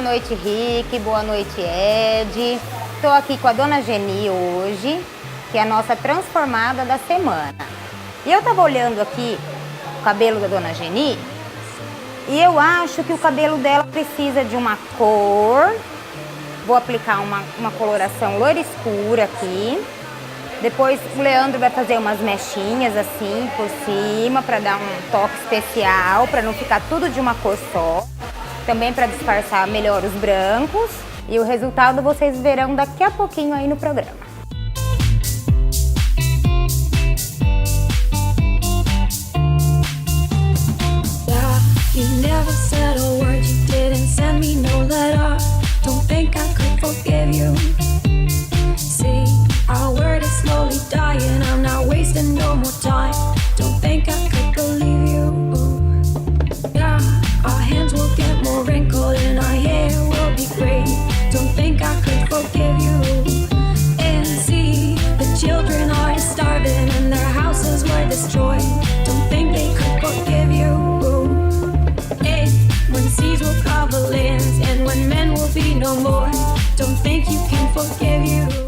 noite, Rick. Boa noite, Ed. Estou aqui com a Dona Geni hoje, que é a nossa transformada da semana. E eu tava olhando aqui o cabelo da Dona Geni e eu acho que o cabelo dela precisa de uma cor. Vou aplicar uma coloração loira escura aqui. Depois o Leandro vai fazer umas mechinhas assim por cima para dar um toque especial, para não ficar tudo de uma cor só. Também para disfarçar melhor os brancos. E o resultado vocês verão daqui a pouquinho aí no programa. You never said a word, you didn't send me no letter. Don't think I could forgive you. See, our word is slowly dying, I'm not wasting no more time. Don't think I could believe you. Yeah, our hands will get more wrinkled and our hair will be gray. Don't think I could forgive you. And see, the children are starving and their houses were destroyed. Don't think they could forgive you. When seas will cover lands and when men will be no more, don't think you can forgive you.